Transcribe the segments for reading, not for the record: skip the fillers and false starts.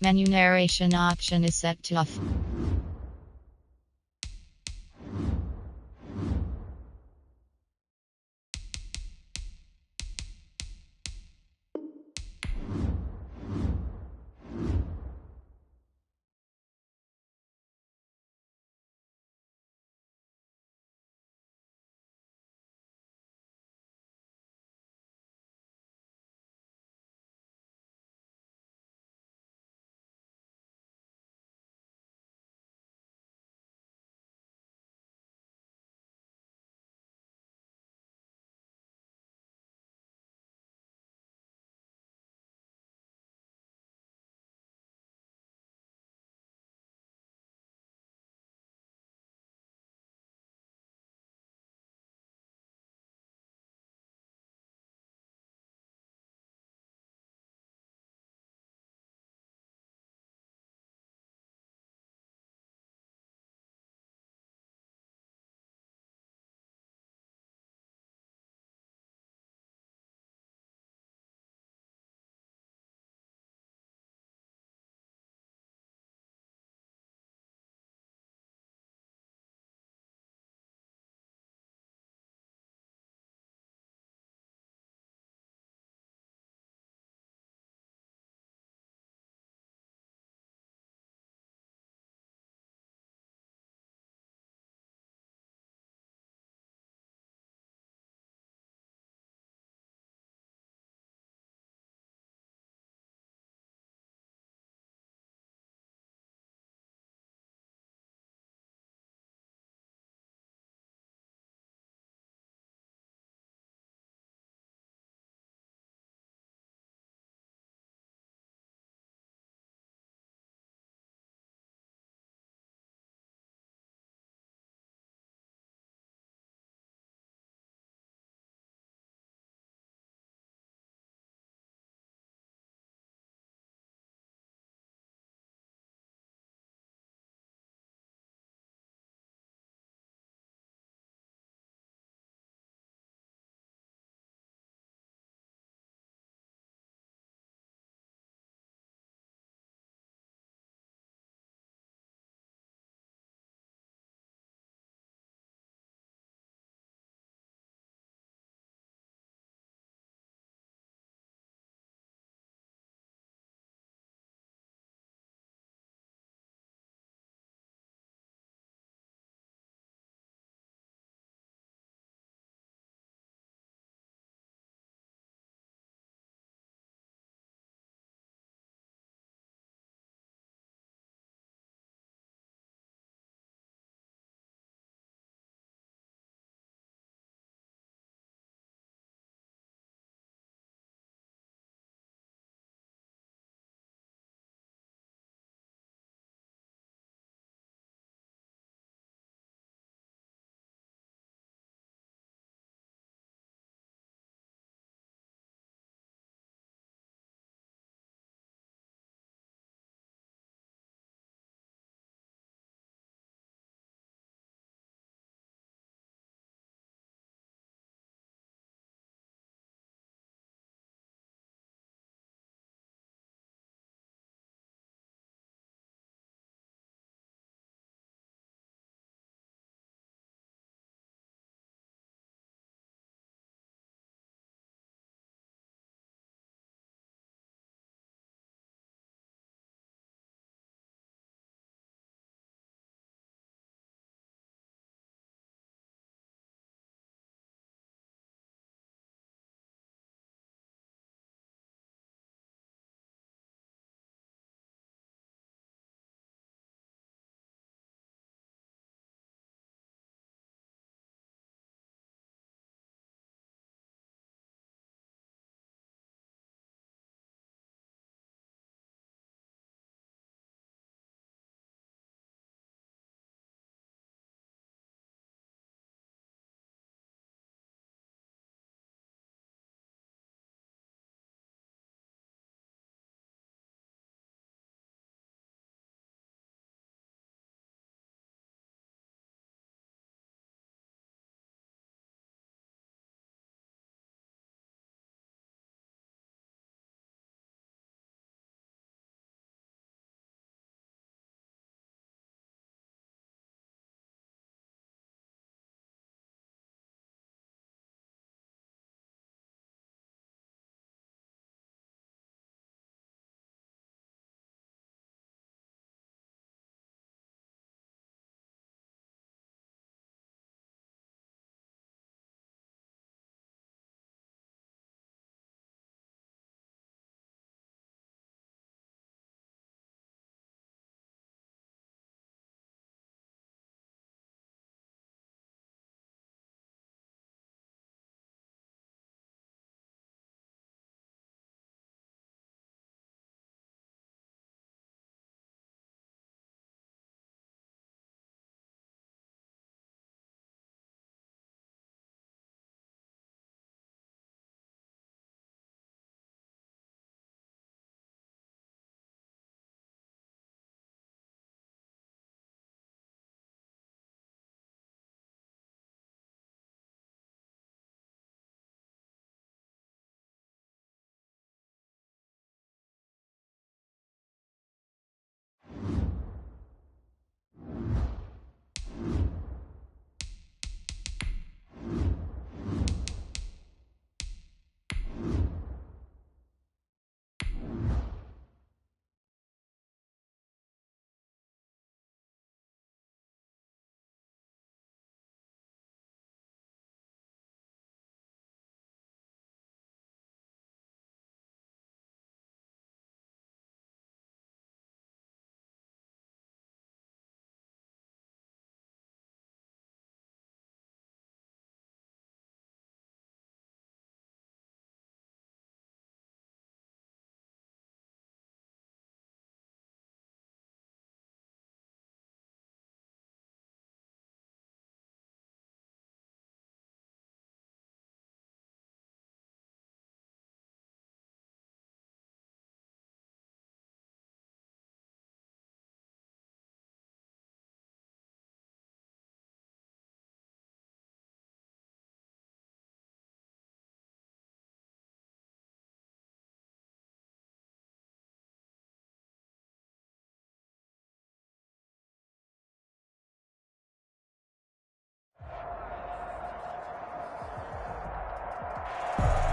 Menu narration option is set to off.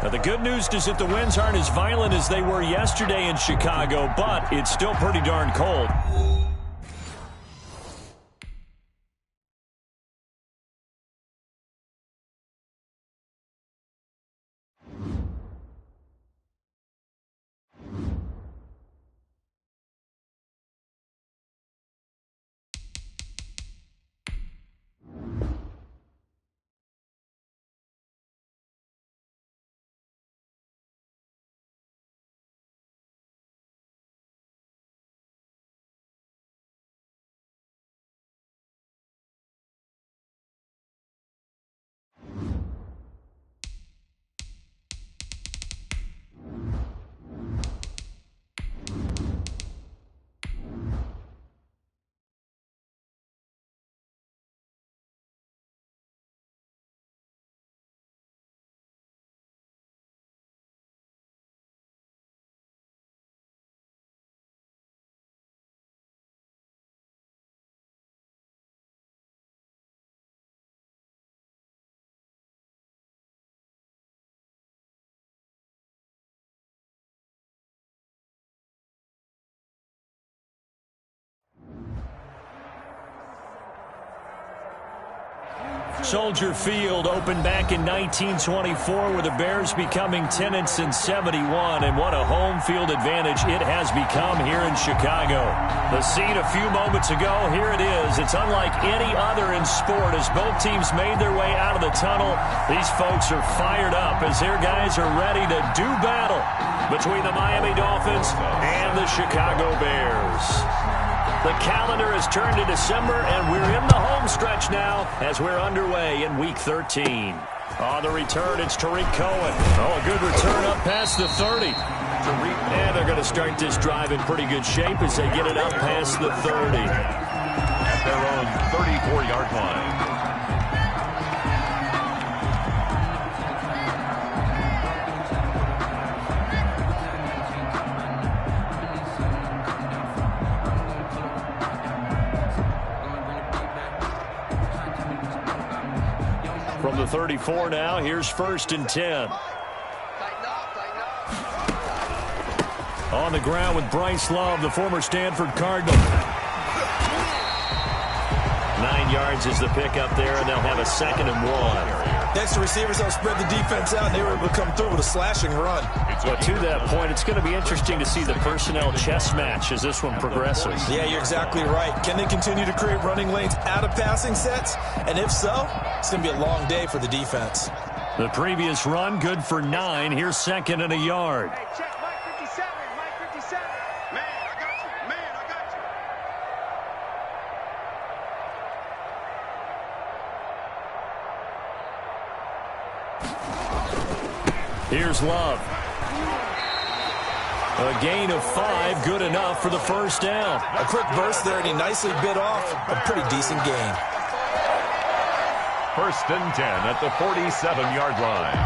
Now, the good news is that the winds aren't as violent as they were yesterday in Chicago, but it's still pretty darn cold. Soldier Field opened back in 1924 with the Bears becoming tenants in 71, and what a home field advantage it has become here in Chicago. The scene a few moments ago, here it is. It's unlike any other in sport as both teams made their way out of the tunnel. These folks are fired up as their guys are ready to do battle between the Miami Dolphins and the Chicago Bears. The calendar has turned to December, and we're in the home stretch now as we're underway in Week 13. On the return, it's Tariq Cohen. Oh, a good return up past the 30. And they're going to start this drive in pretty good shape as they get it up past the 30. At their own 34-yard line. From the 34 now, here's 1st and 10. On the ground with Bryce Love, the former Stanford Cardinal. 9 yards is the pickup there, and they'll have a 2nd and 1. Next, the receivers don't spread the defense out, and they were able to come through with a slashing run. Well, to that point, it's going to be interesting to see the personnel chess match as this one progresses. Yeah, you're exactly right. Can they continue to create running lanes out of passing sets? And if so, it's going to be a long day for the defense. The previous run, good for 9. Here's 2nd and a yard. Hey, check Mike 57. Mike 57. Man, I got you. Man, I got you. Here's Love. A gain of 5, good enough for the 1st down. A quick burst there, and he nicely bit off a pretty decent gain. 1st and 10 at the 47-yard line.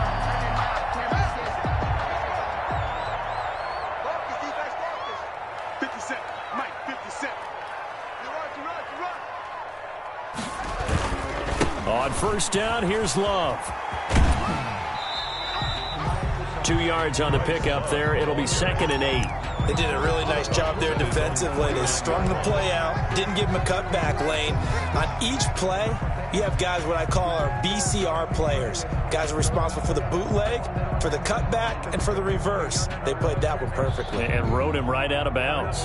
Focus, defense, focus. 57. Mike 57. On 1st down, here's Love. 2 yards on the pickup there. It'll be 2nd and 8. They did a really nice job there defensively. They strung the play out, didn't give him a cutback lane. On each play, you have guys what I call our BCR players. Guys are responsible for the bootleg, for the cutback, and for the reverse. They played that one perfectly. And rode him right out of bounds.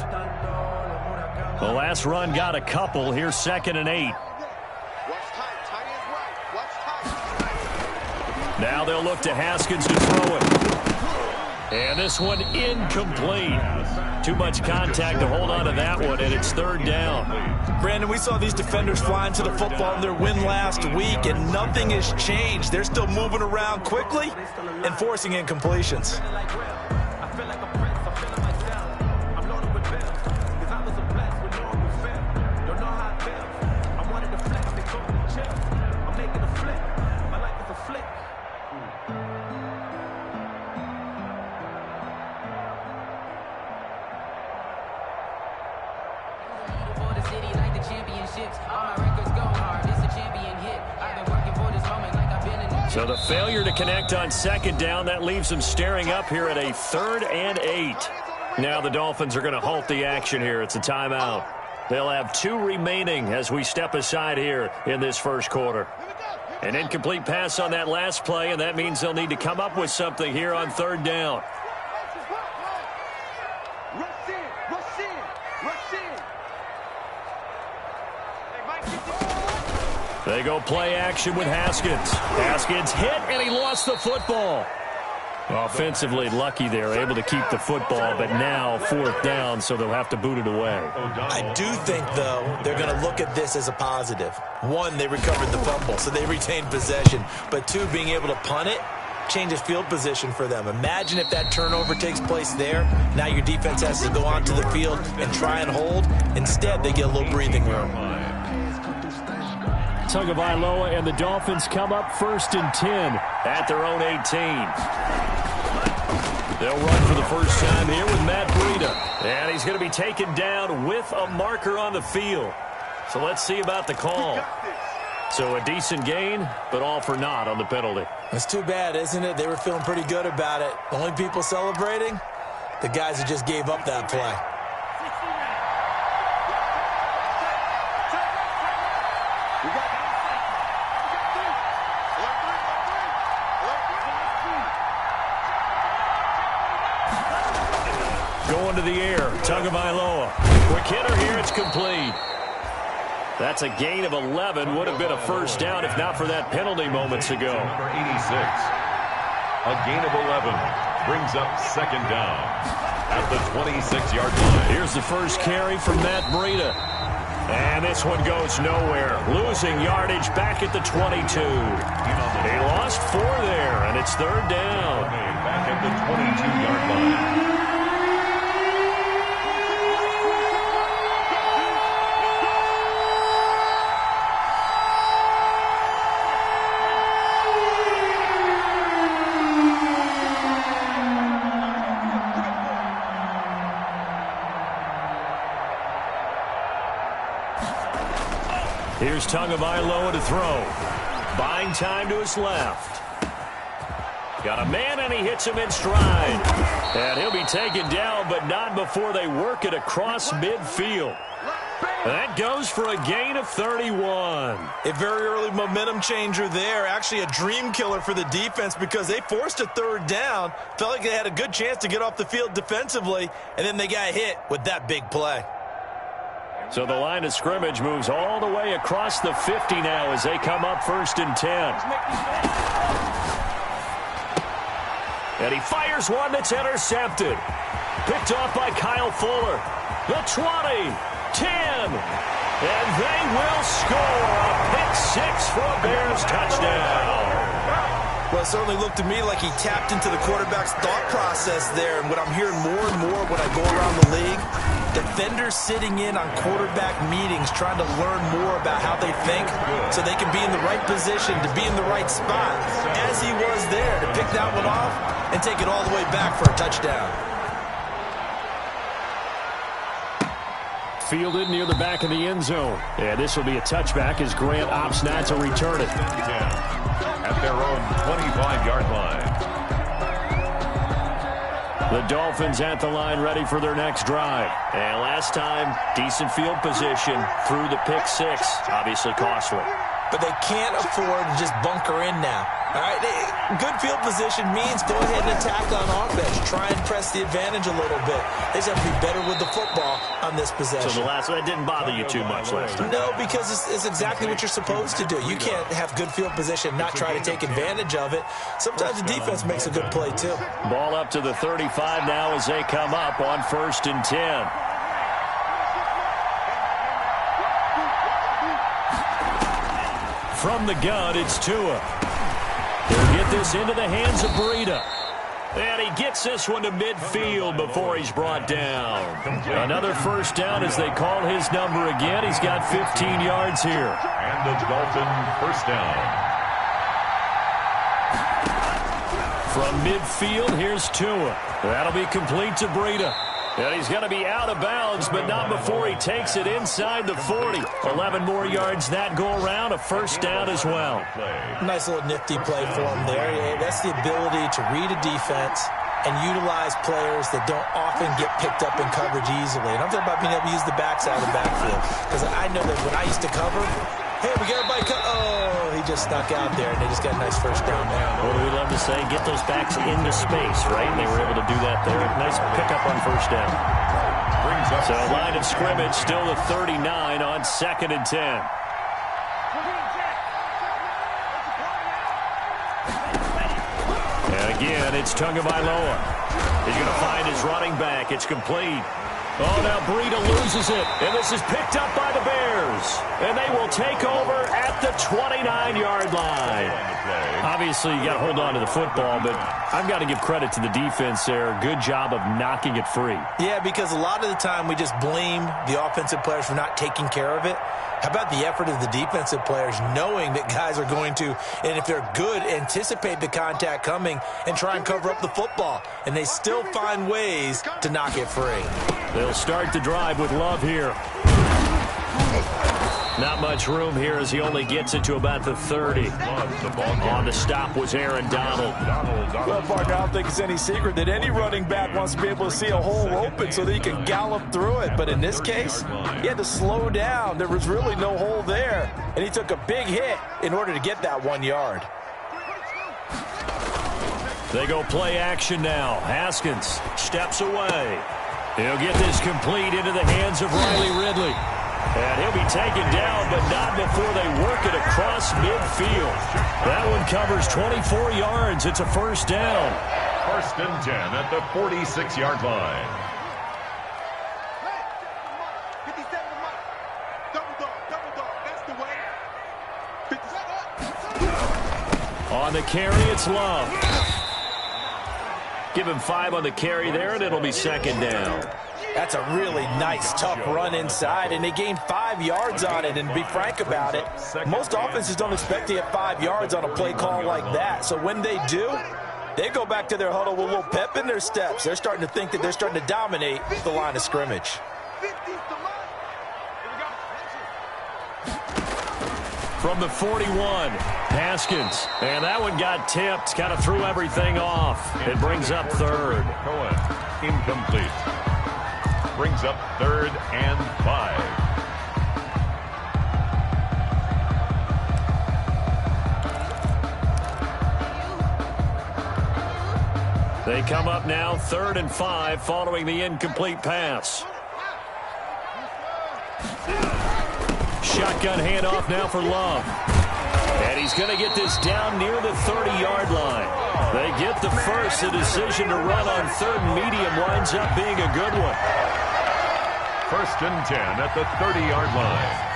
The last run got a couple. Here's 2nd and 8. Now they'll look to Haskins to throw it. And this one incomplete. Too much contact to hold on to that one, and it's 3rd down. Brandon, we saw these defenders flying to the football in their win last week, and nothing has changed. They're still moving around quickly and forcing incompletions. So the failure to connect on second down, that leaves them staring up here at a 3rd and 8. Now the Dolphins are going to halt the action here. It's a timeout. They'll have 2 remaining as we step aside here in this first quarter. An incomplete pass on that last play, and that means they'll need to come up with something here on 3rd down. They go play action with Haskins. Haskins hit, and he lost the football. Offensively lucky there, able to keep the football, but now 4th down, so they'll have to boot it away. I do think, though, they're going to look at this as a positive. 1, they recovered the fumble, so they retained possession. But 2, being able to punt it changes field position for them. Imagine if that turnover takes place there. Now your defense has to go onto the field and try and hold. Instead, they get a little breathing room. Tagovailoa and the Dolphins come up 1st and 10 at their own 18. They'll run for the first time here with Matt Breida. And he's going to be taken down with a marker on the field. So let's see about the call. So a decent gain, but all for naught on the penalty. It's too bad, isn't it? They were feeling pretty good about it. The only people celebrating? The guys who just gave up that play. Going to the air, Tagovailoa. Quick hitter here, it's complete. That's a gain of 11. Would have been a first down if not for that penalty moments ago. Number 86. A gain of 11 brings up 2nd down at the 26-yard line. Here's the first carry from Matt Breida. And this one goes nowhere. Losing yardage back at the 22. He lost 4 there, and it's 3rd down. Back at the 22-yard line. Here's Tagovailoa to throw. Buying time to his left. Got a man, and he hits him in stride. And he'll be taken down, but not before they work it across midfield. That goes for a gain of 31. A very early momentum changer there. Actually a dream killer for the defense because they forced a 3rd down. Felt like they had a good chance to get off the field defensively, and then they got hit with that big play. So the line of scrimmage moves all the way across the 50 now as they come up 1st and 10. And he fires one that's intercepted. Picked off by Kyle Fuller. The 20, 10, and they will score a pick 6 for a Bears touchdown. Well, it certainly looked to me like he tapped into the quarterback's thought process there. And what I'm hearing more and more when I go around the league, defenders sitting in on quarterback meetings trying to learn more about how they think so they can be in the right position to be in the right spot, as he was there to pick that one off and take it all the way back for a touchdown. Fielded near the back of the end zone. And this will be a touchback as Grant opts not to return it. At their own 25-yard line. The Dolphins at the line ready for their next drive. And last time, decent field position through the pick 6. Obviously costly. But they can't afford to just bunker in now. All right, good field position means go ahead and attack on offense. Try and press the advantage a little bit. They just have to be better with the football on this possession. So the last one, that didn't bother you too much last time? No, because it's exactly what you're supposed to do. You can't have good field position, not try to take advantage of it. Sometimes the defense makes a good play, too. Ball up to the 35 now as they come up on 1st and 10. From the gun, it's Tua. He'll get this into the hands of Breida. And he gets this one to midfield before he's brought down. Another first down as they call his number again. He's got 15 yards here. And the Dolphin first down. From midfield, here's Tua. That'll be complete to Breida. And he's going to be out of bounds, but not before he takes it inside the 40. 11 more yards that go around, a first down as well. Nice little nifty play for him there. Yeah, that's the ability to read a defense and utilize players that don't often get picked up in coverage easily. And I'm talking about being able to use the backside of the backfield. Because I know that when I used to cover, hey, we got everybody oh, he just snuck out there, and they just got a nice first down there. What do we love to say? Get those backs into space, right? And they were able to do that there. Nice pickup on first down. So line of scrimmage still the 39 on 2nd and 10. And again, it's Tagovailoa. He's going to find his running back. It's complete. Oh, now Breida loses it. And this is picked up by the Bears. And they will take over at the 29-yard line. Obviously, you got to hold on to the football, but I've got to give credit to the defense there. Good job of knocking it free. Yeah, because a lot of the time we just blame the offensive players for not taking care of it. How about the effort of the defensive players knowing that guys are going to, and if they're good, anticipate the contact coming and try and cover up the football. And they still find ways to knock it free. They'll start the drive with Love here. Not much room here as he only gets it to about the 30. On the stop was Aaron Donald. Well, partner, I don't think it's any secret that any running back wants to be able to see a hole open so that he can gallop through it. But in this case, he had to slow down. There was really no hole there. And he took a big hit in order to get that 1 yard. They go play action now. Haskins steps away. He'll get this complete into the hands of Riley Ridley. And he'll be taken down, but not before they work it across midfield. That one covers 24 yards. It's a first down. First and 10 at the 46-yard line. On the carry, it's Love. Give him 5 on the carry there, and it'll be second down. That's a really nice, tough run inside, and they gained 5 yards on it. And to be frank about it, most offenses don't expect to get 5 yards on a play call like that. So when they do, they go back to their huddle with a little pep in their steps. They're starting to think that they're starting to dominate the line of scrimmage. From the 41, Haskins. And that one got tipped, kind of threw everything off. It brings up third. Cohen, incomplete. Brings up 3rd and 5. They come up now 3rd and 5 following the incomplete pass. Shotgun handoff now for Love. And he's going to get this down near the 30-yard line. They get the first. The decision to run on 3rd and medium winds up being a good one. First and 10 at the 30-yard line.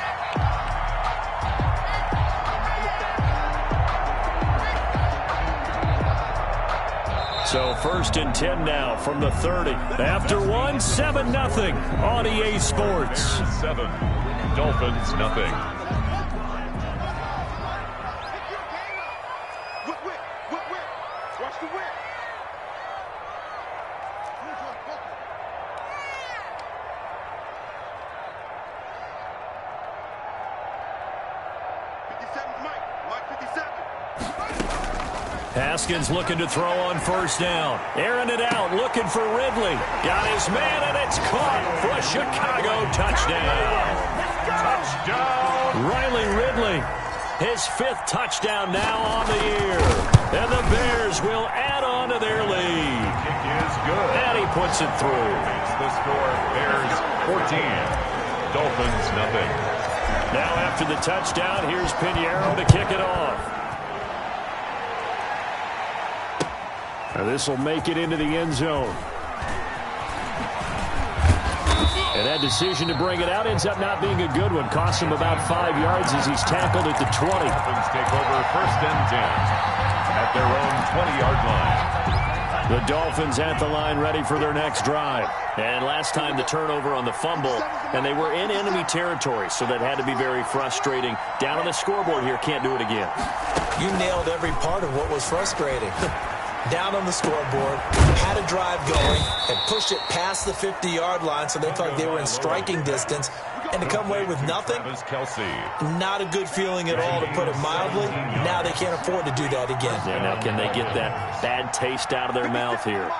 So first and 10 now from the 30. After one, 7-0 on EA Sports. 7. Dolphins, nothing. Watch the whip. Haskins looking to throw on first down. Airing it out, looking for Ridley. Got his man, and it's caught for a Chicago touchdown. Touchdown! Riley Ridley, his 5th touchdown now on the year. And the Bears will add on to their lead. Kick is good. And he puts it through. Makes the score Bears 14. Dolphins, nothing. Now after the touchdown, here's Pinheiro to kick it off. This will make it into the end zone. And that decision to bring it out ends up not being a good one. Costs him about 5 yards as he's tackled at the 20. Dolphins take over first and 10 at their own 20-yard line. The Dolphins at the line ready for their next drive. And last time the turnover on the fumble, and they were in enemy territory, so that had to be very frustrating. Down on the scoreboard here, can't do it again. You nailed every part of what was frustrating. down on the scoreboard, had a drive going, and pushed it past the 50-yard line so they felt like they were in striking distance. And to come away with nothing, not a good feeling at all, to put it mildly. Now they can't afford to do that again. Yeah, now can they get that bad taste out of their mouth here?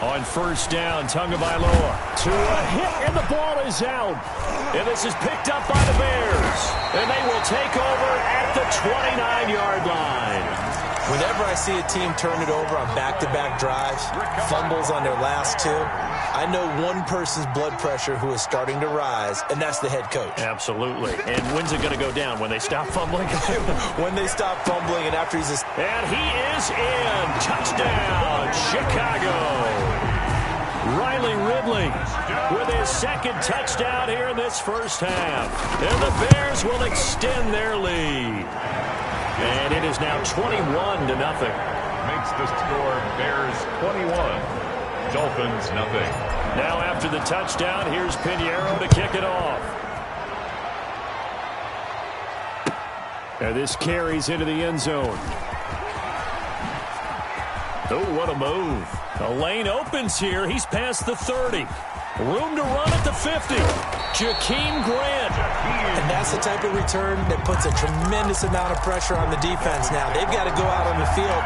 On first down, Tagovailoa to a hit, and the ball is out. And this is picked up by the Bears. And they will take over at the 29-yard line. Whenever I see a team turn it over on back-to-back drives, fumbles on their last two, I know one person's blood pressure who is starting to rise, and that's the head coach. Absolutely. And when's it going to go down? When they stop fumbling? When they stop fumbling, and after he's just... And he is in. Touchdown, Chicago. Riley Ridley with his second touchdown here in this first half. And the Bears will extend their lead. And it is now 21-0. Makes the score Bears 21, Dolphins nothing. Now after the touchdown, here's Pinheiro to kick it off. And this carries into the end zone. Oh, what a move. The lane opens here. He's past the 30. Room to run at the 50. Jakeem Grant. And that's the type of return that puts a tremendous amount of pressure on the defense now. They've got to go out on the field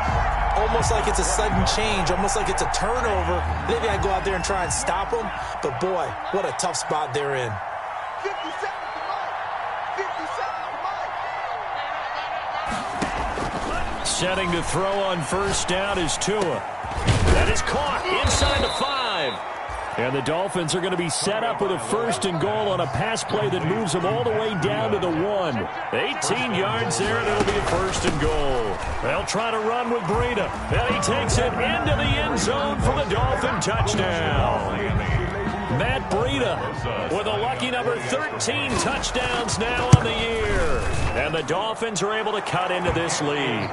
almost like it's a sudden change, almost like it's a turnover. They've got to go out there and try and stop them. But, boy, what a tough spot they're in. 57 for Mike. 57 for Mike. Setting to throw on first down is Tua. That is caught inside the 5. And the Dolphins are going to be set up with a first and goal on a pass play that moves them all the way down to the 1. 18 yards there, and it'll be a first and goal. They'll try to run with Breida. And he takes it into the end zone for the Dolphin touchdown. Matt Breida with a lucky number 13 touchdowns now on the year. And the Dolphins are able to cut into this lead.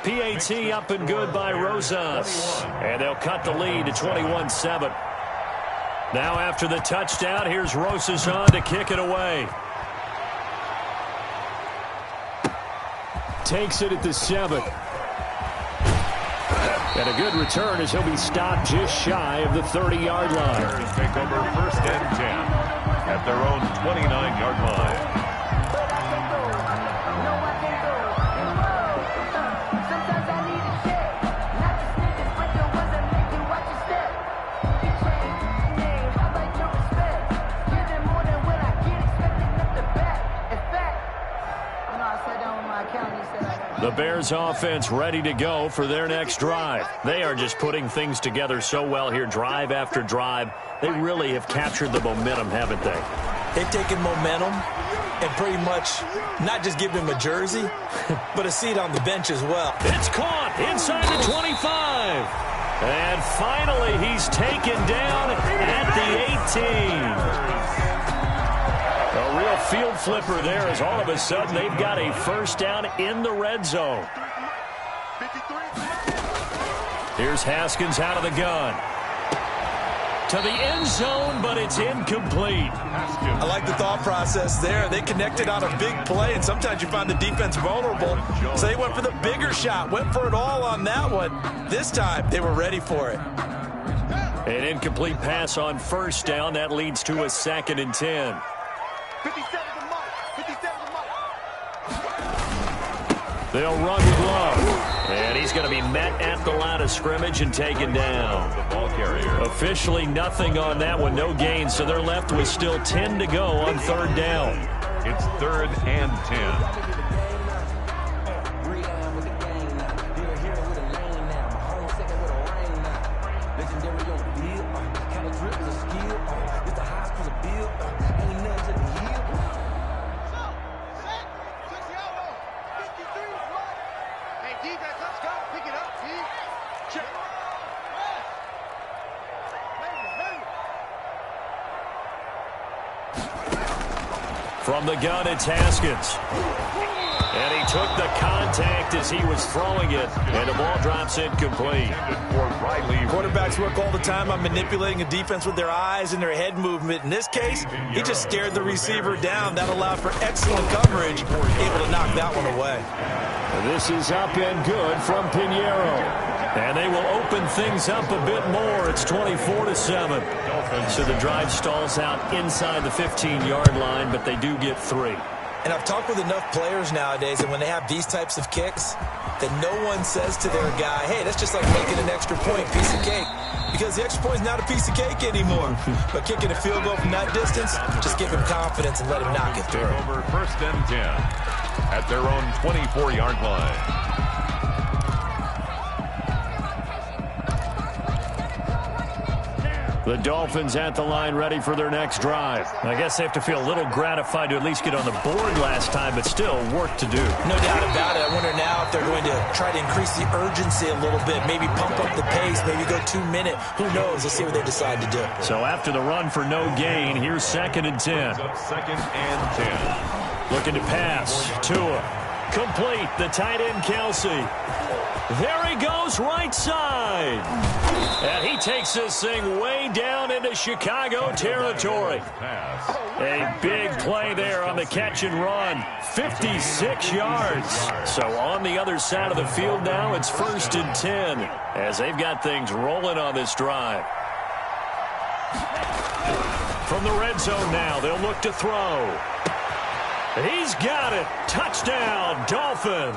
PAT up and good by Rosas. And they'll cut the lead to 21-7. Now after the touchdown, here's Rosas on to kick it away. Takes it at the 7. And a good return as he'll be stopped just shy of the 30-yard line. Bears take over first and 10 at their own 29-yard line. The Bears offense ready to go for their next drive. They are just putting things together so well here, drive after drive. They really have captured the momentum, haven't they? They've taken momentum and pretty much not just given him a jersey, but a seat on the bench as well. It's caught inside the 25. And finally, he's taken down at the 18. A real field flipper there as all of a sudden they've got a first down in the red zone. Here's Haskins out of the gun. To the end zone, but it's incomplete. I like the thought process there. They connected on a big play, and sometimes you find the defense vulnerable. So they went for the bigger shot, went for it all on that one. This time, they were ready for it. An incomplete pass on first down. That leads to a 2nd and 10. 57 for Mike. 57 for Mike. They'll run with Love. And he's going to be met at the line of scrimmage and taken down. The ball carrier. Officially nothing on that one, no gain, so they're left with still 10 to go on third down. It's 3rd and 10. From the gun, it's Haskins. And he took the contact as he was throwing it, and the ball drops incomplete. Quarterbacks work all the time on manipulating a defense with their eyes and their head movement. In this case, he just stared the receiver down. That allowed for excellent coverage, able to knock that one away. This is up and good from Pinheiro. And they will open things up a bit more. It's 24-7. So the drive stalls out inside the 15-yard line, but they do get 3. And I've talked with enough players nowadays, and when they have these types of kicks, that no one says to their guy, hey, that's just like making an extra point, piece of cake. Because the extra point is not a piece of cake anymore. But kicking a field goal from that distance, just give him confidence and let him knock it through. Over 1st and 10 at their own 24-yard line. The Dolphins at the line ready for their next drive. I guess they have to feel a little gratified to at least get on the board last time, but still work to do. No doubt about it. I wonder now if they're going to try to increase the urgency a little bit, maybe pump up the pace, maybe go 2 minute. Who knows? Let's see what they decide to do. So after the run for no gain, here's 2nd and 10. 2nd and 10. Looking to pass. Tua. Complete. The tight end, Kelsey. There he goes, right side. And he takes this thing way down into Chicago territory. A big play there on the catch and run. 56 yards. So on the other side of the field now, it's 1st and 10 as they've got things rolling on this drive. From the red zone now, they'll look to throw. He's got it. Touchdown, Dolphins.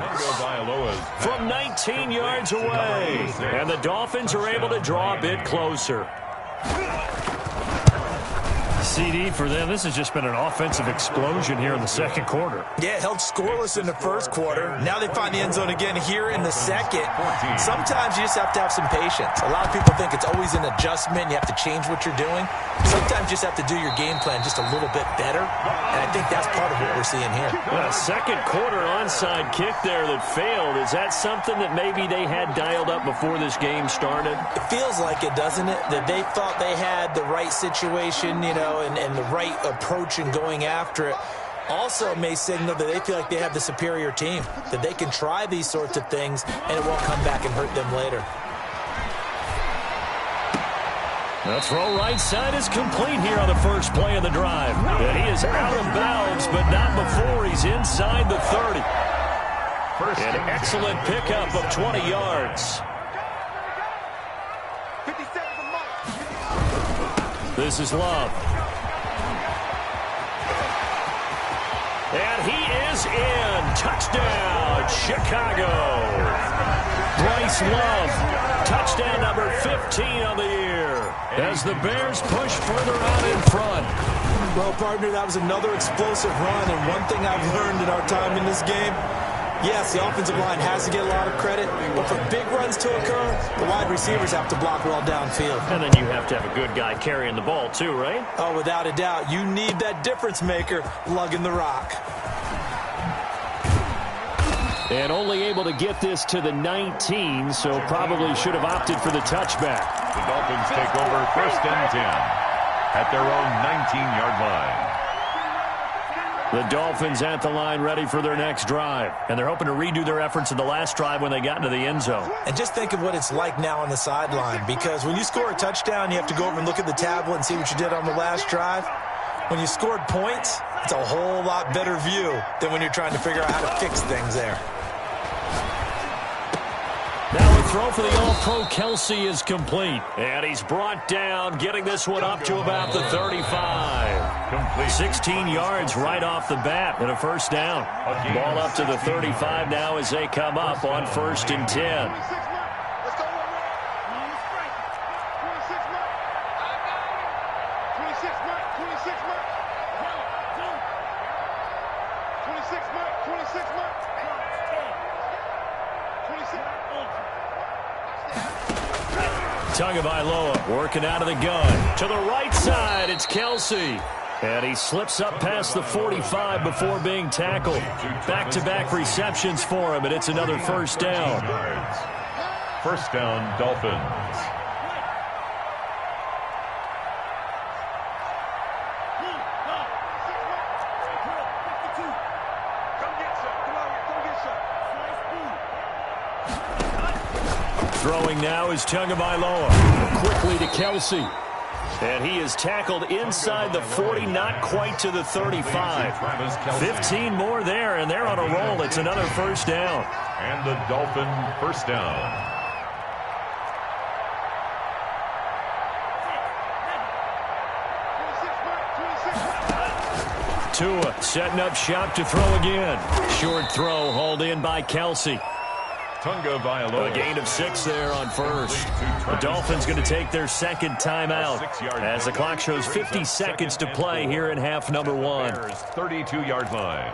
From 19 yards away. And the Dolphins are able to draw a bit closer. CD for them. This has just been an offensive explosion here in the 2nd quarter. Yeah, held scoreless in the 1st quarter. Now they find the end zone again here in the 2nd. Sometimes you just have to have some patience. A lot of people think it's always an adjustment. You have to change what you're doing. Sometimes you just have to do your game plan just a little bit better. And I think that's part of what we're seeing here. A 2nd quarter onside kick there that failed. Is that something that maybe they had dialed up before this game started? It feels like it, doesn't it? That they thought they had the right situation, you know, and the right approach in going after it. Also may signal that they feel like they have the superior team, that they can try these sorts of things and it won't come back and hurt them later. The throw right side is complete here on the first play of the drive. And he is out of bounds, but not before he's inside the 30. An excellent pickup of 20 yards. This is Love. And he is in. Touchdown, Chicago. Bryce Love. Touchdown number 15 on the year as the Bears push further out in front. Well, partner, that was another explosive run, and one thing I've learned in our time in this game, yes, the offensive line has to get a lot of credit, but for big runs to occur, the wide receivers have to block well downfield. And then you have to have a good guy carrying the ball too, right? Oh, without a doubt. You need that difference maker lugging the rock. And only able to get this to the 19, so probably should have opted for the touchback. The Dolphins take over 1st and 10 at their own 19-yard line. The Dolphins at the line ready for their next drive. And they're hoping to redo their efforts in the last drive when they got into the end zone. And just think of what it's like now on the sideline, because when you score a touchdown, you have to go over and look at the tablet and see what you did on the last drive. When you scored points, it's a whole lot better view than when you're trying to figure out how to fix things there. Now a throw for the All-Pro Kelsey is complete. And he's brought down, getting this one up to about the 35. Complete. 16 yards right off the bat and a first down. Ball up to the 35 now as they come up on 1st and 10. Tagovailoa working out of the gun. To the right side, it's Kelsey. And he slips up past the 45 before being tackled. Back-to-back receptions for him, and it's another first down. First down, Dolphins. Throwing now is Tagovailoa. Quickly to Kelsey. And he is tackled inside the 40, not quite to the 35. 15 more there, and they're on a roll. It's another first down. And the Dolphin first down. Tua setting up shop to throw again. Short throw hauled in by Kelsey. A gain of 6 there on first. The Dolphins going to take their second timeout as the clock shows 50 seconds to play here in half number 1. 32-yard line.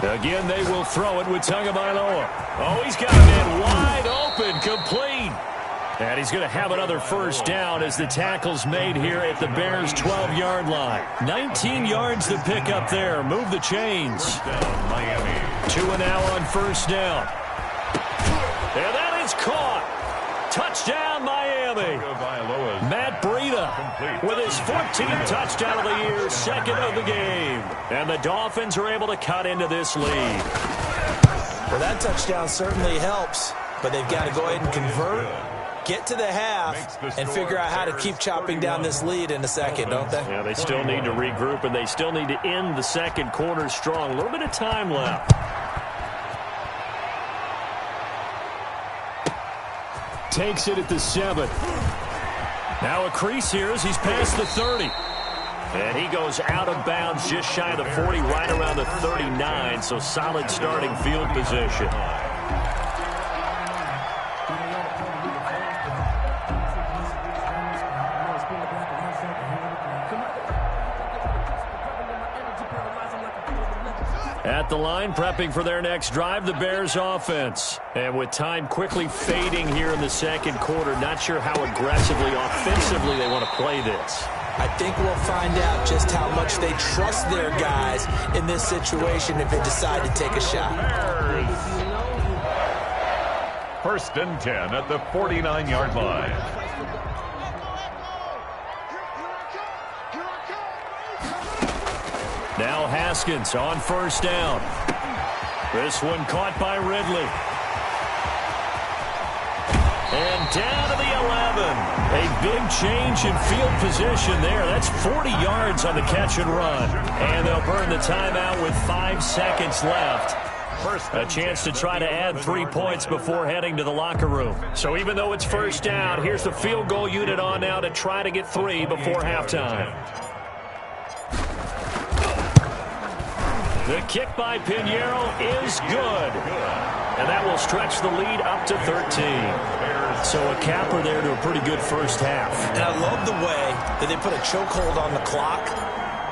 Again, they will throw it with Tagovailoa. Oh, he's got a man wide open, complete. And he's going to have another first down as the tackle's made here at the Bears' 12-yard line. 19 yards to pick up there. Move the chains. Tua now on first down. And that is caught. Touchdown, Miami. Matt Breida with his 14th touchdown of the year, second of the game. And the Dolphins are able to cut into this lead. Well, that touchdown certainly helps, but they've got to go ahead and convert, get to the half, and figure out how to keep chopping down this lead in a second, don't they? Yeah, they still need to regroup, and they still need to end the second quarter strong. A little bit of time left. Takes it at the 7. Now a crease here as he's past the 30. And he goes out of bounds just shy of the 40, right around the 39. So solid starting field position. At the line, prepping for their next drive, the Bears offense. And with time quickly fading here in the second quarter, not sure how aggressively, offensively they want to play this. I think we'll find out just how much they trust their guys in this situation if they decide to take a shot. First and 10 at the 49-yard line. Now Haskins on first down. This one caught by Ridley. And down to the 11. A big change in field position there. That's 40 yards on the catch and run. And they'll burn the timeout with 5 seconds left. A chance to try to add 3 points before heading to the locker room. So even though it's first down, here's the field goal unit on now to try to get 3 before halftime. The kick by Pinheiro is good. And that will stretch the lead up to 13. So a capper there to a pretty good first half. And I love the way that they put a chokehold on the clock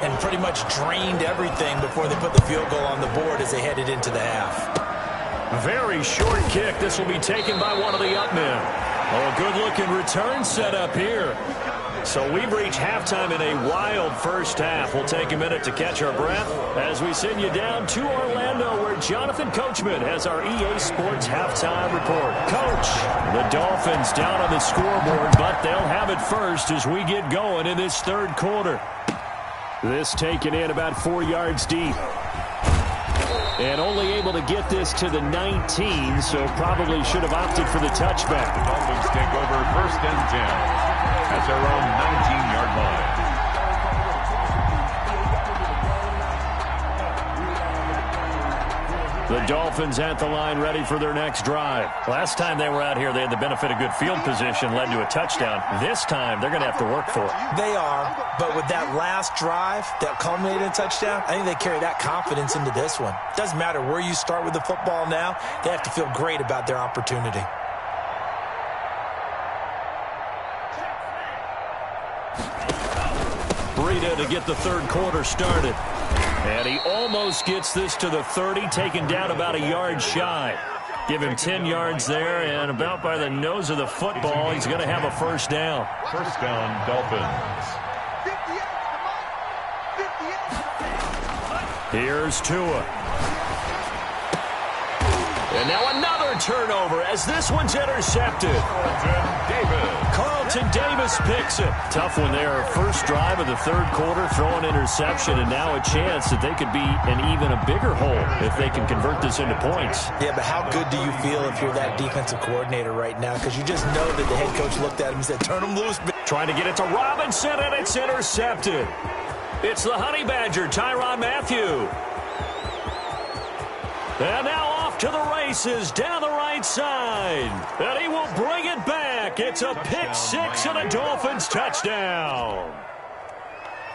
and pretty much drained everything before they put the field goal on the board as they headed into the half. Very short kick. This will be taken by one of the up men. Oh, a good-looking return set up here. So we've reached halftime in a wild first half. We'll take a minute to catch our breath as we send you down to Orlando, where Jonathan Coachman has our EA Sports halftime report. Coach, the Dolphins down on the scoreboard, but they'll have it first as we get going in this third quarter. This taken in about 4 yards deep. And only able to get this to the 19, so probably should have opted for the touchback. The Dolphins take over first and 10 at their own 19-yard line. The Dolphins at the line, ready for their next drive. Last time they were out here, they had the benefit of good field position, led to a touchdown. This time, they're going to have to work for it. They are, but with that last drive that culminated in a touchdown, I think they carry that confidence into this one. Doesn't matter where you start with the football now, they have to feel great about their opportunity. Breida to get the third quarter started. And he almost gets this to the 30, taken down about a yard shy. Give him 10 yards there, and about by the nose of the football, he's going to have a first down. First down, Dolphins. Here's Tua. And now another turnover as this one's intercepted. Carlton Davis picks it. Tough one there. First drive of the third quarter, throwing interception, and now a chance that they could be in even a bigger hole if they can convert this into points. Yeah, but how good do you feel if you're that defensive coordinator right now? Because you just know that the head coach looked at him and said, turn him loose. Trying to get it to Robinson, and it's intercepted. It's the Honey Badger, Tyrann Mathieu. And now off to the races down the right side. And he will bring it back. It's a pick six and a Dolphins touchdown.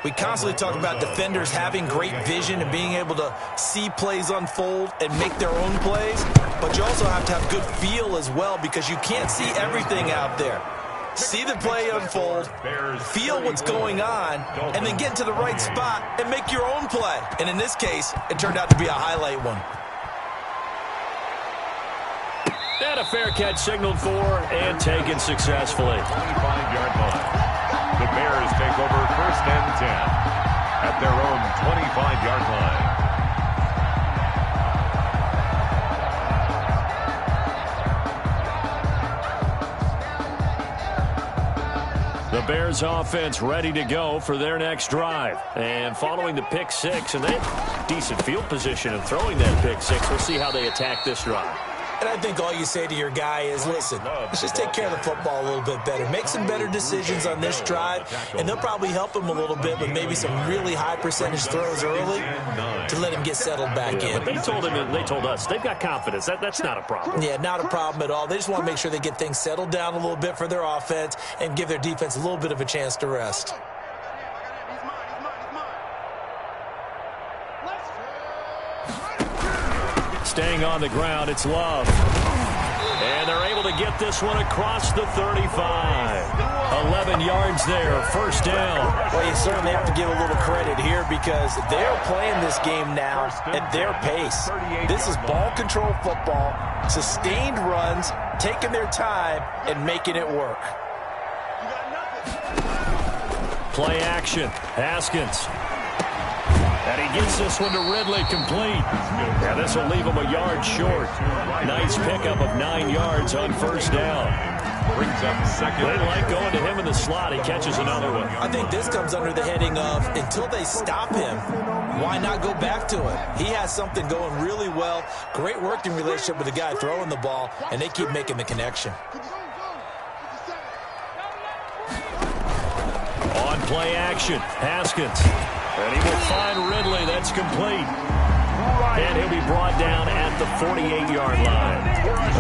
We constantly talk about defenders having great vision and being able to see plays unfold and make their own plays. But you also have to have good feel as well because you can't see everything out there. See the play unfold, feel what's going on, and then get to the right spot and make your own play. And in this case, it turned out to be a highlight one. And a fair catch signaled for and taken successfully. 25-yard line. The Bears take over first and 10 at their own 25-yard line. The Bears offense ready to go for their next drive. And following the pick six, and they have decent field position in throwing that pick six. We'll see how they attack this drive. And I think all you say to your guy is, listen, let's just take care of the football a little bit better. Make some better decisions on this drive, and they'll probably help him a little bit with maybe some really high percentage throws early to let him get settled back in. But they told him, and they told us, they've got confidence. That's not a problem. Yeah, not a problem at all. They just want to make sure they get things settled down a little bit for their offense and give their defense a little bit of a chance to rest. Staying on the ground, it's Love. And they're able to get this one across the 35. 11 yards there, first down. Well, you certainly have to give a little credit here because they're playing this game now at their pace. This is ball control football, sustained runs, taking their time, and making it work. Play action, Haskins. And he gets this one to Ridley, complete. Yeah, this will leave him a yard short. Nice pickup of 9 yards on first down. Brings up second. They like going to him in the slot. He catches another one. I think this comes under the heading of until they stop him, why not go back to it? He has something going really well. Great working relationship with the guy throwing the ball, and they keep making the connection. On play action, Haskins. And he will find Ridley. That's complete. And he'll be brought down at the 48-yard line.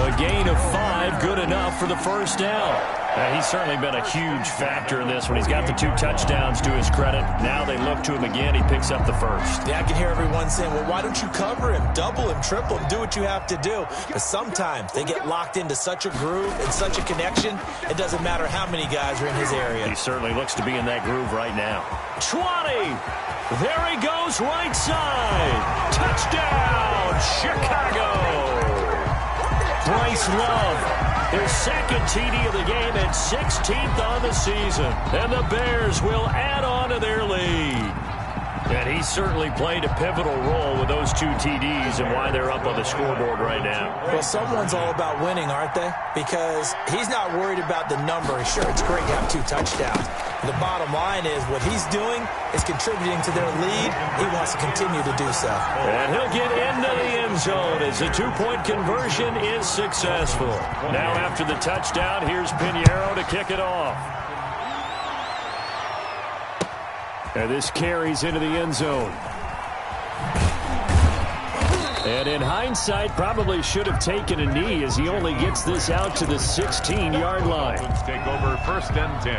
A gain of 5, good enough for the first down. He's certainly been a huge factor in this one. He's got the 2 touchdowns to his credit. Now they look to him again. He picks up the first. Yeah, I can hear everyone saying, well, why don't you cover him, double him, triple him, do what you have to do. But sometimes they get locked into such a groove and such a connection, it doesn't matter how many guys are in his area. He certainly looks to be in that groove right now. 20. There he goes, right side. Touchdown, Chicago. Bryce Love. Their second TD of the game and 16th on the season. And the Bears will add on to their lead. And he certainly played a pivotal role with those 2 TDs and why they're up on the scoreboard right now. Well, someone's all about winning, aren't they? Because he's not worried about the number. Sure, it's great to have 2 touchdowns. The bottom line is what he's doing is contributing to their lead. He wants to continue to do so. And he'll get into the end zone as the 2-point conversion is successful. Now after the touchdown, here's Pinheiro to kick it off. And this carries into the end zone. And in hindsight, probably should have taken a knee as he only gets this out to the 16-yard line. Take over first and 10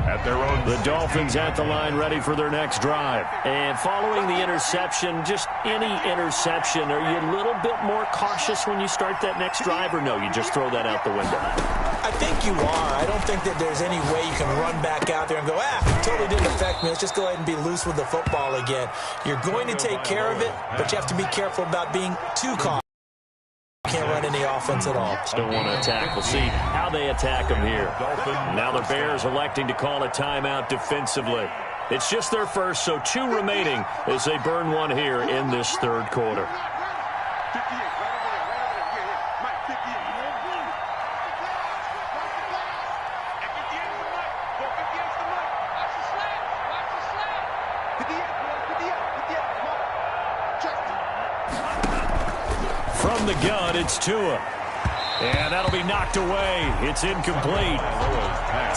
at their own. The Dolphins at the line ready for their next drive. And following the interception, just any interception, are you a little bit more cautious when you start that next drive, or no, you just throw that out the window? I think you are. I don't think that there's any way you can run back out there and go, totally didn't affect me. Let's just go ahead and be loose with the football again. You're going to take care of it, but you have to be careful about being too cautious. Can't run any offense at all. Still want to attack. We'll see how they attack them here. Now the Bears electing to call a timeout defensively. It's just their first, so 2 remaining as they burn one here in this third quarter. 58, right over there. Yeah. Mike, 58. And 58 is the Mike. Go, 58 is the Mike. Watch the slap. Watch the slap. 58, boy. 58. Come on. Check it. From the gun, it's Tua. And that'll be knocked away. It's incomplete.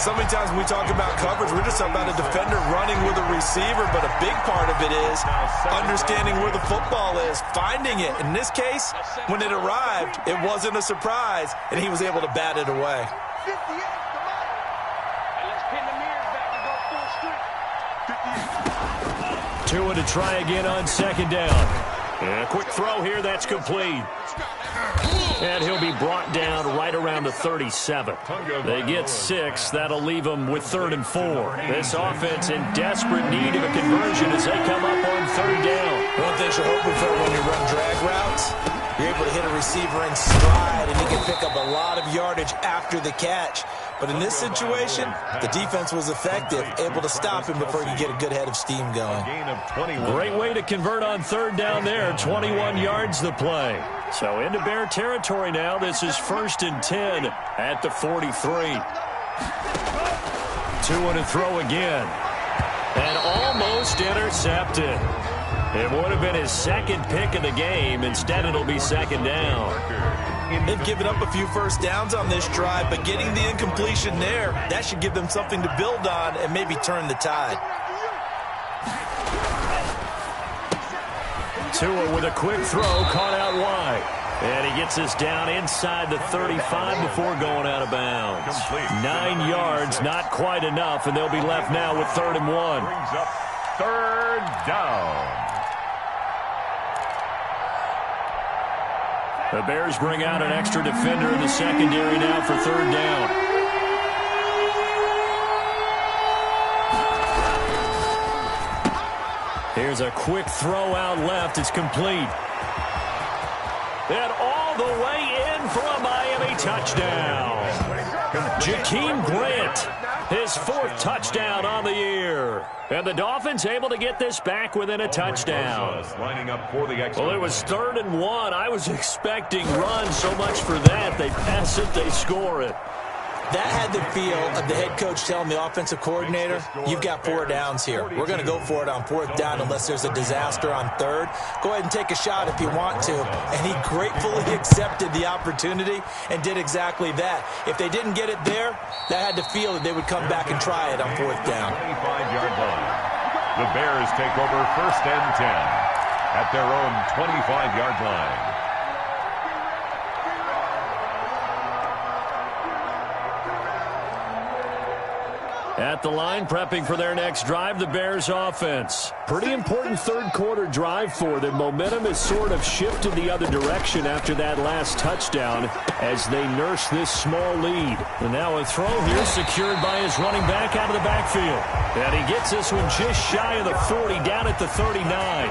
So many times when we talk about coverage, we're just talking about a defender running with a receiver, but a big part of it is understanding where the football is, finding it. In this case, when it arrived, it wasn't a surprise, and he was able to bat it away. 58, come on. And let's pin the mirrors back and go full street. 58. Tua to try again on second down. And a quick throw here, that's complete. And he'll be brought down right around the 37. They get 6. That'll leave them with 3rd and 4. This offense in desperate need of a conversion as they come up on 3rd down. One thing you're hoping for when you run drag routes, you're able to hit a receiver in stride, and he can pick up a lot of yardage after the catch. But in this situation, the defense was effective, able to stop him before he could get a good head of steam going. Great way to convert on 3rd down there. 21 yards the play. So into Bear territory now. This is 1st and 10 at the 43. Tua to throw again. And almost intercepted. It would have been his 2nd pick of the game. Instead, it'll be 2nd down. They've given up a few first downs on this drive, but getting the incompletion there, that should give them something to build on and maybe turn the tide. Tua with a quick throw, caught out wide. And he gets us down inside the 35 before going out of bounds. 9 yards, not quite enough, and they'll be left now with 3rd and 1. Brings up 3rd down. The Bears bring out an extra defender in the secondary now for 3rd down. Here's a quick throw out left. It's complete. And all the way in for a Miami touchdown. Jakeem Grant, his 4th touchdown on the year. And the Dolphins able to get this back within a touchdown. Lining up for the Well, it was 3rd and 1. I was expecting runs, so much for that. They pass it, they score it. That had the feel of the head coach telling the offensive coordinator, you've got 4 downs here. We're going to go for it on 4th down unless there's a disaster on 3rd. Go ahead and take a shot if you want to. And he gratefully accepted the opportunity and did exactly that. If they didn't get it there, that had the feel that they would come back and try it on 4th down. 25-yard line. The Bears take over 1st and 10 at their own 25-yard line. At the line, prepping for their next drive, the Bears offense. Pretty important 3rd quarter drive for them. Momentum has sort of shifted the other direction after that last touchdown as they nurse this small lead. And now a throw here secured by his running back out of the backfield. And he gets this one just shy of the 40, down at the 39.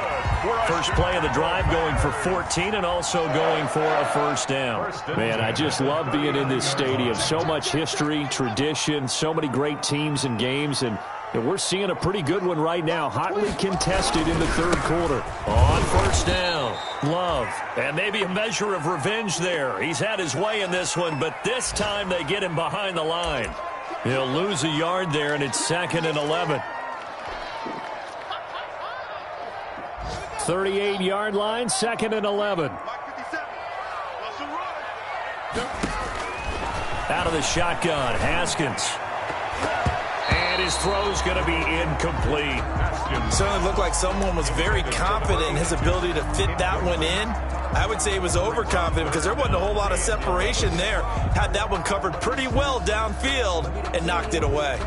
First play of the drive going for 14 and also going for a 1st down. Man, I just love being in this stadium. So much history, tradition, so many great teams and games, and we're seeing a pretty good one right now, hotly contested in the 3rd quarter. On 1st down, Love, and maybe a measure of revenge there. He's had his way in this one, but this time they get him behind the line. He'll lose a yard there, and it's 2nd and 11. 38-yard line, 2nd and 11. Out of the shotgun, Haskins. And his throw's going to be incomplete. Certainly looked like someone was very confident in his ability to fit that one in. I would say he was overconfident because there wasn't a whole lot of separation there. Had that one covered pretty well downfield and knocked it away.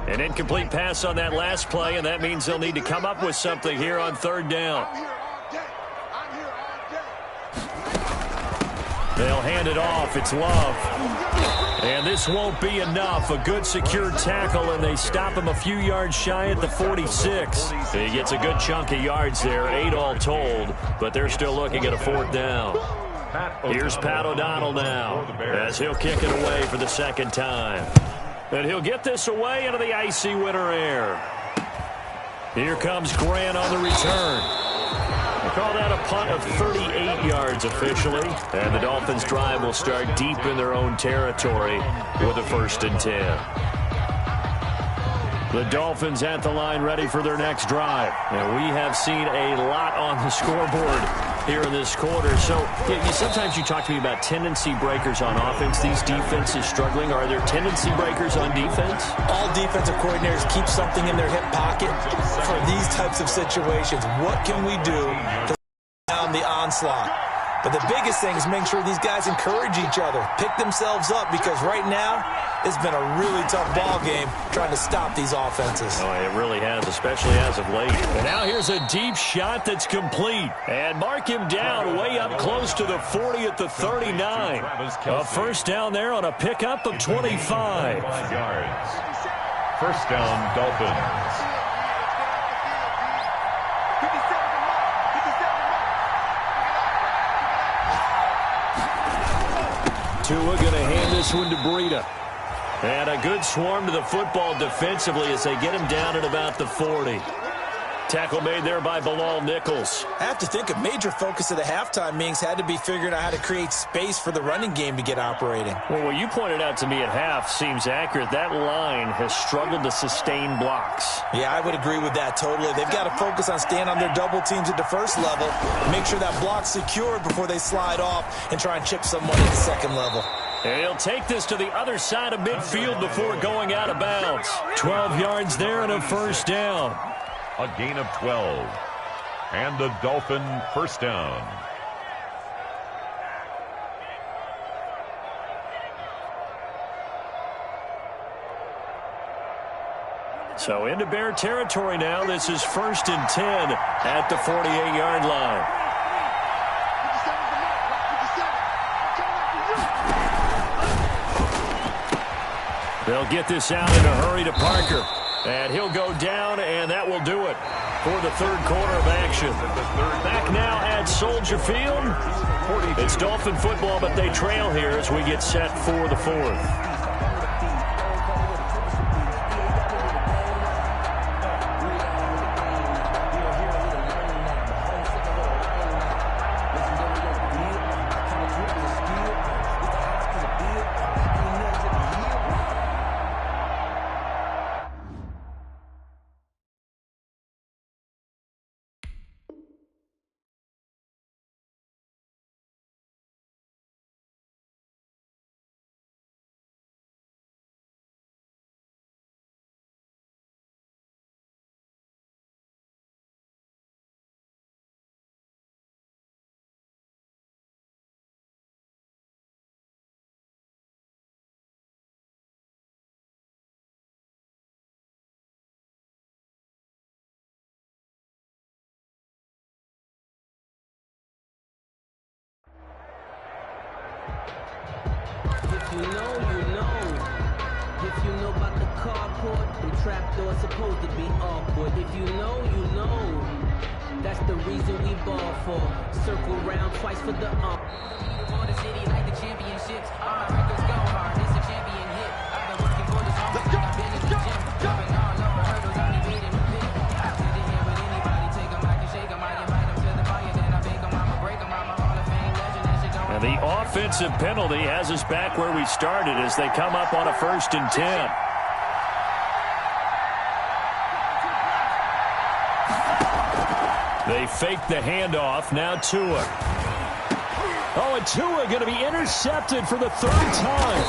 An incomplete pass on that last play, and that means they'll need to come up with something here on 3rd down. They'll hand it off. It's Love. And this won't be enough. A good secure tackle, and they stop him a few yards shy at the 46. He gets a good chunk of yards there, 8 all told, but they're still looking at a 4th down. Here's Pat O'Donnell now, as he'll kick it away for the 2nd time. And he'll get this away into the icy winter air. Here comes Grant on the return. They call that a punt of 38 yards officially. And the Dolphins' drive will start deep in their own territory with a 1st and 10. The Dolphins at the line ready for their next drive. And we have seen a lot on the scoreboard here in this quarter. So sometimes you talk to me about tendency breakers on offense. These defenses struggling. Are there tendency breakers on defense? All defensive coordinators keep something in their hip pocket for these types of situations. What can we do to down the onslaught? But the biggest thing is make sure these guys encourage each other, pick themselves up, because right now it's been a really tough ball game trying to stop these offenses. Oh, it really has, especially as of late. And now here's a deep shot that's complete. And mark him down way up close to the 40 at the 39. A 1st down there on a pickup of 25. Yards. 1st down, Dolphins. Tua going to hand this one to Breida. And a good swarm to the football defensively as they get him down at about the 40. Tackle made there by Bilal Nichols. I have to think a major focus of the halftime meetings had to be figuring out how to create space for the running game to get operating. Well, what you pointed out to me at half seems accurate. That line has struggled to sustain blocks. Yeah, I would agree with that totally. They've got to focus on staying on their double teams at the 1st level, make sure that block's secured before they slide off and try and chip someone at the 2nd level. And he'll take this to the other side of midfield before going out of bounds. 12 yards there and a 1st down. A gain of 12. And the Dolphin 1st down. So into Bear territory now. This is 1st and 10 at the 48-yard line. They'll get this out in a hurry to Parker. And he'll go down, and that will do it for the 3rd quarter of action. Back now at Soldier Field. It's Dolphin football, but they trail here as we get set for the 4th. you know, you know. If you know about the carport, the trapdoor's supposed to be awkward. If you know, you know. That's the reason we ball for. Circle round twice for the For the city like the championships. All my records go hard. It's a champion hit. I've been working for this all my life. I've been in the gym. Jumping all over hurdles. Only beating the pit. I did it here with anybody. Take them, I can shake them. I invite them to the fire. Then I bake them. I'ma break them. I'm a Hall of Fame legend. That shit don't. And the offensive penalty has us back where we started as they come up on a 1st and 10. They fake the handoff. Now Tua. Oh, and Tua going to be intercepted for the 3rd time.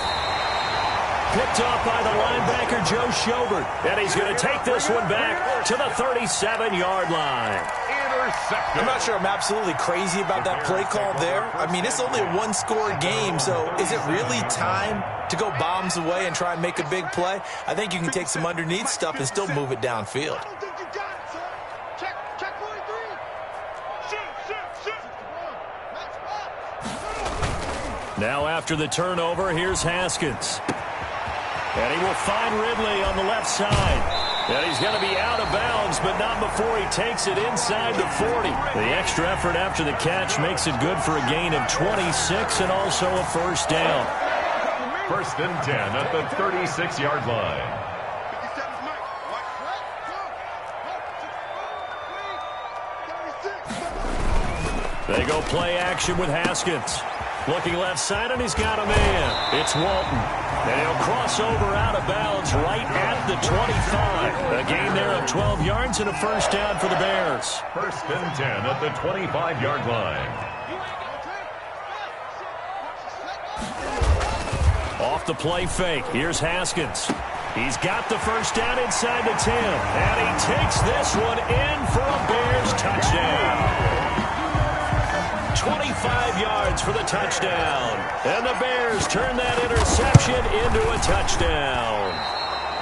Picked off by the linebacker, Joe Schobert. And he's going to take this one back to the 37-yard line. I'm not sure I'm absolutely crazy about that play call there. I mean, it's only a one-score game, so is it really time to go bombs away and try and make a big play? I think you can take some underneath stuff and still move it downfield. Now after the turnover, here's Haskins. And he will find Ridley on the left side. And he's going to be out of bounds, but not before he takes it inside the 40. The extra effort after the catch makes it good for a gain of 26 and also a first down. First and 10 at the 36-yard line. They go play action with Haskins. Looking left side, and he's got a man. It's Walton. And he'll cross over out of bounds right at the 25. A gain there of 12 yards and a first down for the Bears. First and 10 at the 25-yard line. Off the play fake. Here's Haskins. He's got the first down inside the 10. And he takes this one in for a Bears touchdown. 25 yards for the touchdown. And the Bears turn that interception into a touchdown.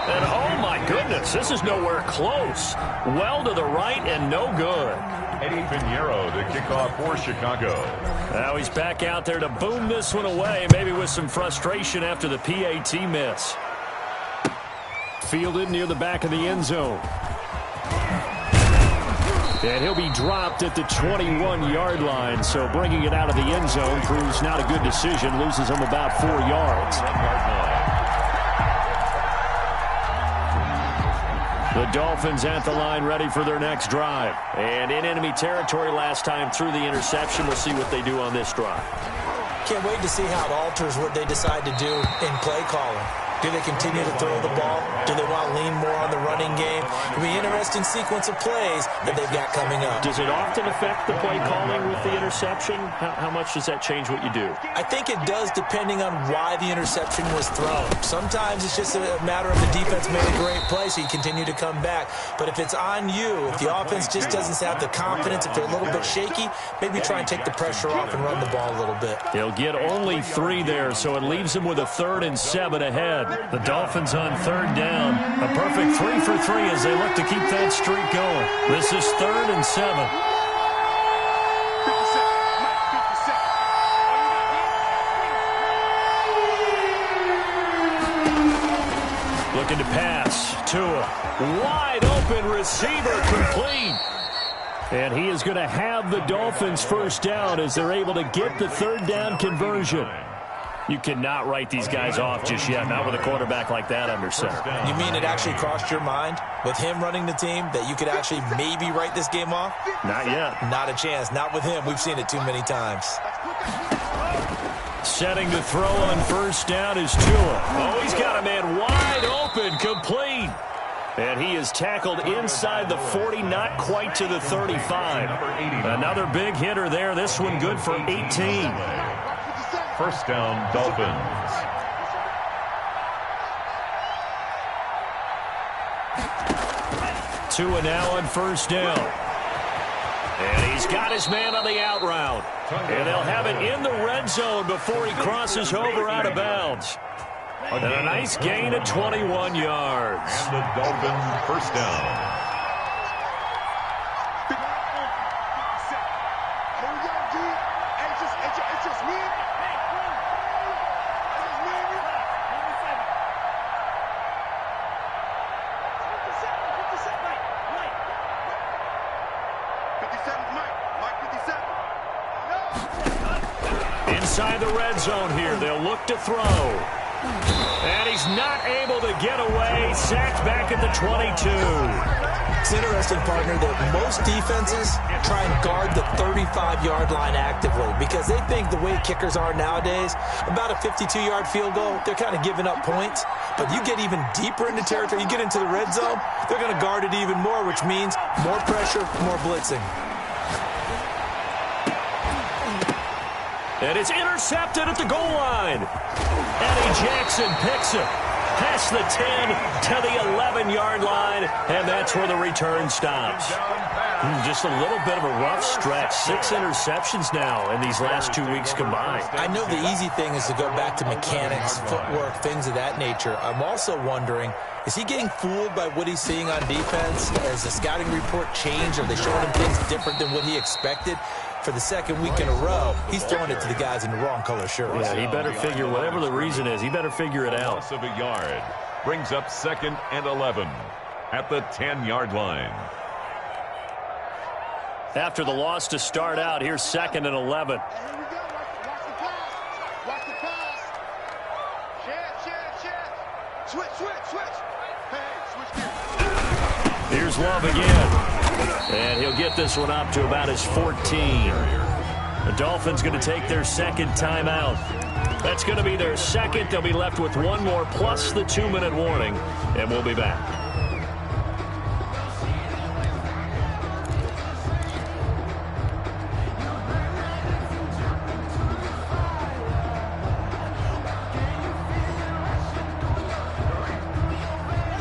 And oh my goodness, this is nowhere close. Well to the right and no good. Eddie Pinheiro to kick off for Chicago. Now he's back out there to boom this one away, maybe with some frustration after the PAT miss. Fielded near the back of the end zone. And he'll be dropped at the 21-yard line, so bringing it out of the end zone proves not a good decision. Loses him about 4 yards. The Dolphins at the line ready for their next drive. And in enemy territory last time through the interception. We'll see what they do on this drive. Can't wait to see how it alters what they decide to do in play calling. Do they continue to throw the ball? Do they want to lean more on the running game? It'll be an interesting sequence of plays that they've got coming up. Does it often affect the play calling with the interception? How much does that change what you do? I think it does depending on why the interception was thrown. Sometimes it's just a matter of the defense made a great play, so you continue to come back. But if it's on you, if the offense just doesn't have the confidence, if they're a little bit shaky, maybe try and take the pressure off and run the ball a little bit. He'll get only 3 there, so it leaves him with a 3rd and 7 ahead. The Dolphins on 3rd down. A perfect 3 for 3 as they look to keep that streak going. This is 3rd and 7. Looking to pass. Tua. Wide open receiver complete. And he is going to have the Dolphins first down as they're able to get the 3rd down conversion. You cannot write these guys off just yet, not with a quarterback like that under center. You mean it actually crossed your mind with him running the team that you could actually maybe write this game off? Not yet. Not a chance. Not with him. We've seen it too many times. Setting to throw on first down is Tua. Oh, he's got a man wide open, complete. And he is tackled inside the 40, not quite to the 35. Another big hitter there. This one good for 18. First down, Dolphins. Tua now on first down. And he's got his man on the out route. And they'll have it in the red zone before he crosses over out of bounds. And a nice gain of 21 yards. And the Dolphins first down. Inside the red zone here, they'll look to throw. And he's not able to get away. Sacked back at the 22. It's interesting, partner, that most defenses try and guard the 35-yard line actively because they think the way kickers are nowadays, about a 52-yard field goal, they're kind of giving up points. But you get even deeper into territory, you get into the red zone, they're going to guard it even more, which means more pressure, more blitzing. And it's intercepted at the goal line. Eddie Jackson picks it. Past the 10 to the 11-yard line. And that's where the return stops. Just a little bit of a rough stretch. 6 interceptions now in these last 2 weeks combined. I know the easy thing is to go back to mechanics, footwork, things of that nature. I'm also wondering, is he getting fooled by what he's seeing on defense? Has the scouting report changed? Are they showing him things different than what he expected? for the second week in a row, he's throwing it to the guys in the wrong color shirts. Yeah, he better figure, whatever the reason is, he better figure it out. Loss of a yard brings up 2nd and 11 at the 10-yard line. After the loss to start out, here's 2nd and 11. Here we go. Watch the pass. Watch the pass. Share. Switch. Hey, switch gears. Here's Love again. And he'll get this one up to about his 14. The Dolphins going to take their second timeout. That's going to be their second. They'll be left with one more plus the 2-minute warning. And we'll be back.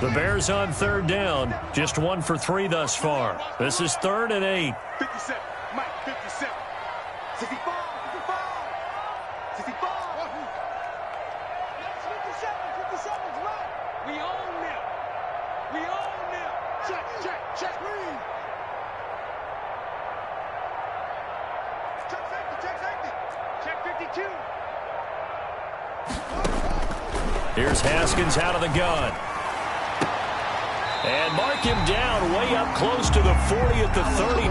The Bears on 3rd down. Just 1 for 3 thus far. This is 3rd and 8. 57. Mike, 57. 65. 65. 57's right. We own them. Check. Read. Check safety. Check 52. Here's Haskins out of the gun. And mark him down way up close to the 40 at the 39.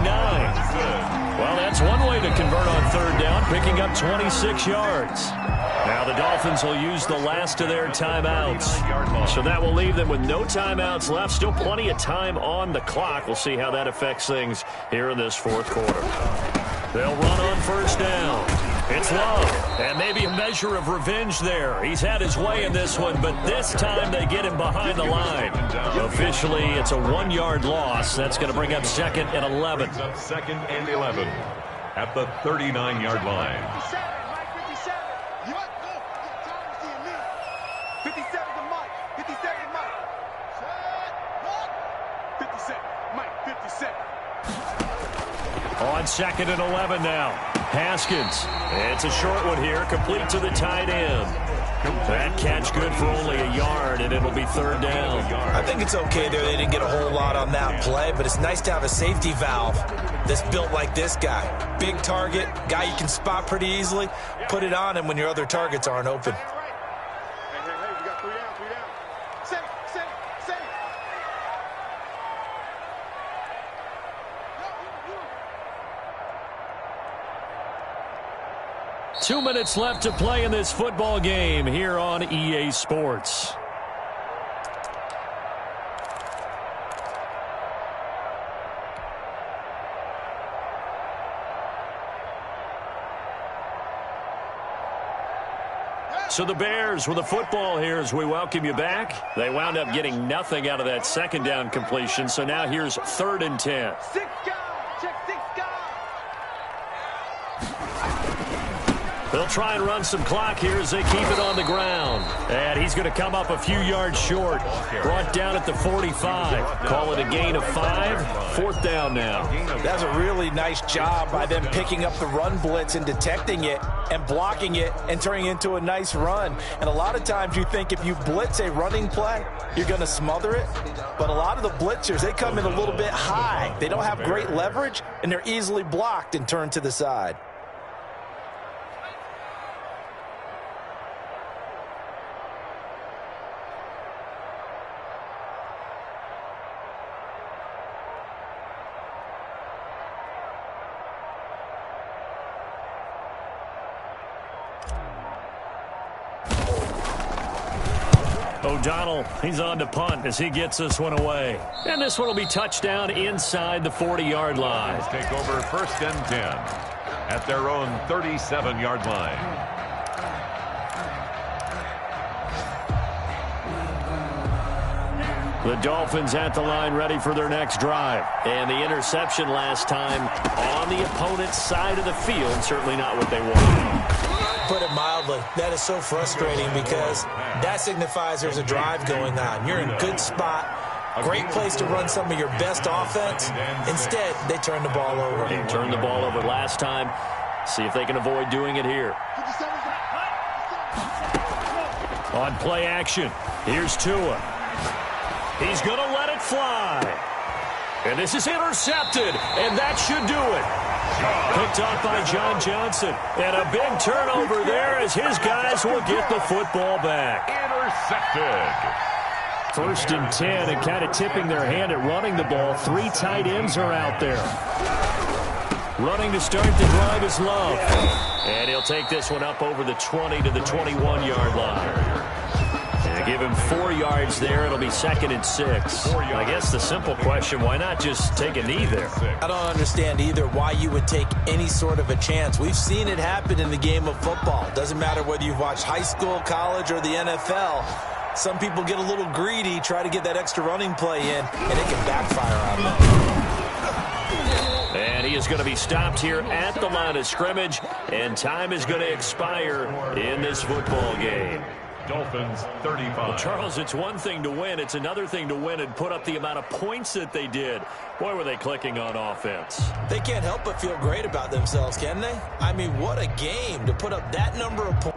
Well, that's one way to convert on 3rd down, picking up 26 yards. Now the Dolphins will use the last of their timeouts. So that will leave them with no timeouts left. Still plenty of time on the clock. We'll see how that affects things here in this 4th quarter. They'll run on 1st down. It's Love, and maybe a measure of revenge there. He's had his way in this one, but this time they get him behind the line. Officially, it's a 1-yard loss. That's going to bring up 2nd and 11. Brings up 2nd and 11 at the 39-yard line. 57, Mike, 57. You what? Time to see me. 57 to Mike. 57 Mike. What? 57. Mike, 57. On 2nd and 11 now. Haskins. It's a short one here, complete to the tight end. That catch good for only a yard, and it'll be 3rd down. I think it's okay there. They didn't get a whole lot on that play, but it's nice to have a safety valve that's built like this guy. Big target, guy you can spot pretty easily. Put it on him when your other targets aren't open. Hey, we got 3 down. Safe. 2 minutes left to play in this football game here on EA Sports. So the Bears with the football here as we welcome you back. They wound up getting nothing out of that 2nd down completion, so now here's 3rd and 10. 6 guys. Check 6 guys. They'll try and run some clock here as they keep it on the ground. And he's going to come up a few yards short. Brought down at the 45. Call it a gain of 5. 4th down now. That's a really nice job by them picking up the run blitz and detecting it and blocking it and turning it into a nice run. And a lot of times you think if you blitz a running play, you're going to smother it. But a lot of the blitzers, they come in a little bit high. They don't have great leverage, and they're easily blocked and turned to the side. O'Donnell, he's on to punt as he gets this one away. And this one will be touchdown inside the 40-yard line. Let's take over 1st and 10 at their own 37-yard line. The Dolphins at the line ready for their next drive. And the interception last time on the opponent's side of the field, certainly not what they wanted. Put it mildly, that is so frustrating because that signifies there's a drive going on. You're in a good spot, great place to run some of your best offense. Instead, they turn the ball over. They turned the ball over last time. See if they can avoid doing it here. On play action, here's Tua. He's going to let it fly. And this is intercepted, and that should do it. Picked off by John Johnson. And a big turnover there as his guys will get the football back. Intercepted. 1st and 10, and kind of tipping their hand at running the ball. 3 tight ends are out there. Running to start the drive is Love. And he'll take this one up over the 20 to the 21-yard line. And give him 4 yards there. It'll be 2nd and 6. I guess the simple question, why not just take a knee there? I don't understand either why you would take any sort of a chance. We've seen it happen in the game of football. Doesn't matter whether you've watched high school, college, or the NFL. Some people get a little greedy, try to get that extra running play in, and it can backfire on them. And he is going to be stopped here at the line of scrimmage, and time is going to expire in this football game. Dolphins 35. Well, Charles, it's one thing to win. It's another thing to win and put up the amount of points that they did. Boy, were they clicking on offense. They can't help but feel great about themselves, can they? I mean, what a game to put up that number of points.